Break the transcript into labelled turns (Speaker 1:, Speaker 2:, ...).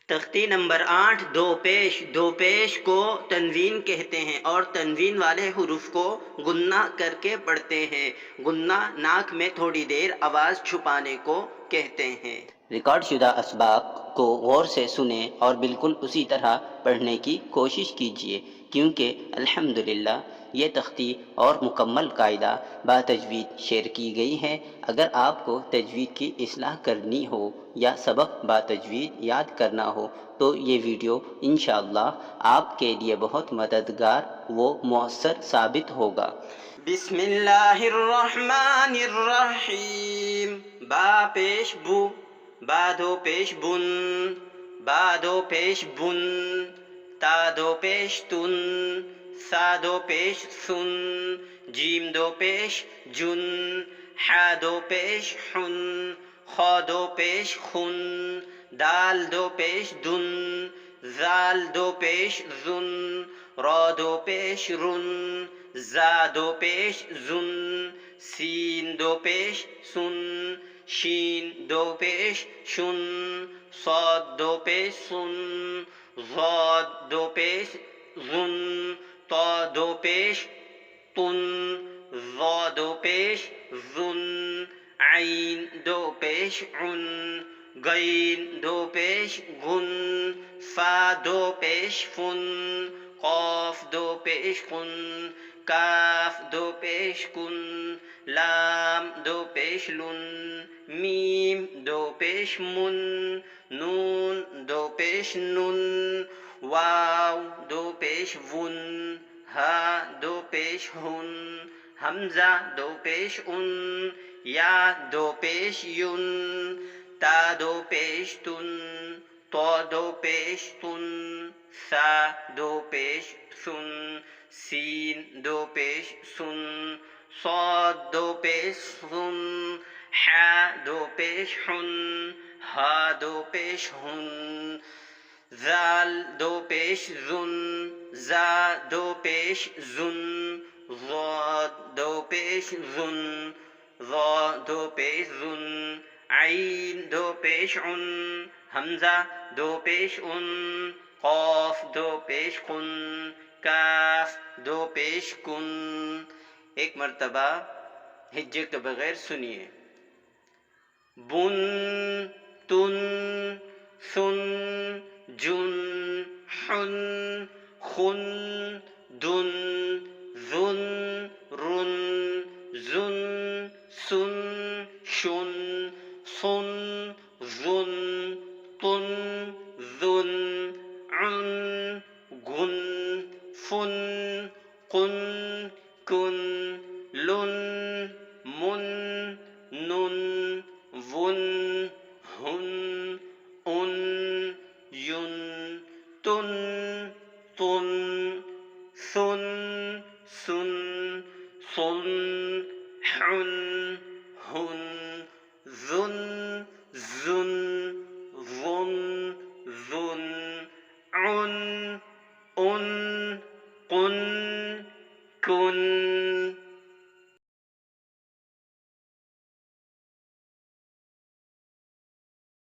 Speaker 1: तख्ती नंबर 8 दो पेश। दो पेश को तनवीन कहते हैं और तनवीन वाले हुरूफ को गुन्ना करके पढ़ते हैं। गुन्ना नाक में थोड़ी देर आवाज़ छुपाने को कहते हैं। रिकॉर्ड शुदा असबाक को गौर से सुने और बिल्कुल उसी तरह पढ़ने की कोशिश कीजिए, क्योंकि अल्हम्दुलिल्लाह ये तख्ती और मुकम्मल कायदा बातजवीद शेयर की गई है। अगर आपको तजवीद की इस्लाह करनी हो या सबक बातजवीद याद करना हो तो ये वीडियो इंशाअल्लाह आपके लिए बहुत मददगार व मौसर साबित होगा। बिस्मिल्लाहिर्रहमानिर्रहीम। बा पेश बु, बा दो पेश बुन, बा दो पेश बुन, ता दो पेश तुन, सा दो पेश सुन, जीम दो पेश जुन, हा दो पेश हुन, खा दो पेश खुन, दाल दो पेश दुन, जाल दो पेश जुन, रा दो पेश रुन, जा दो पेश जुन, सीन दो पेश सुन, शीन दो पेश शुन, साद दो पेश सुन, ज़ाद दो पेश जुन, ता दो पेश तुन, ज़ा दो पेश जुन, आइन दो पेश उन, गैन दो पेश गुन, फा दो पेश फुन, काफ दो पेश कुन, काफ दो पेश कुन, लाम दो पेश लुन, मीम दो पेश मुन, नून दो पेश नुन, वाव दो पेश वुन, हा दो पेश हुन, हमजा दो पेश उन, या दो पेश युन, ता दो पेश तुन, तो दो पेश तुन, सा दो पेश सुन, सीन दो पेश सुन, साद दो पेश सुन, हा दो पेश हुन, हा दो पेश हुन, जाल दो पेश जुन, जा दो पेश जुन, ज़ाद दो पेश जुन, ज़ा दो पेश जुन, आइन दो पेश उन, हमजा दो पेश उन, काफ दो पेश कुन, काफ दो पेश कुन। एक मर्तबा हिज्जे के बगैर सुनिए। बुन, तुन, सुन, जुन, हुन, खुन, दुन, जुन, रुन, जुन, सुन, शुन, सुन, जुन, तुन, जुन, उन, गुन, फुन, कुन, कुन, लुन, मुन, नुन, वुन, हुन, उन, युन, तुन, तुन, सुन, सुन, सुन, हुन, हुन, जुन, जुन, वुन, जुन, उन, उन,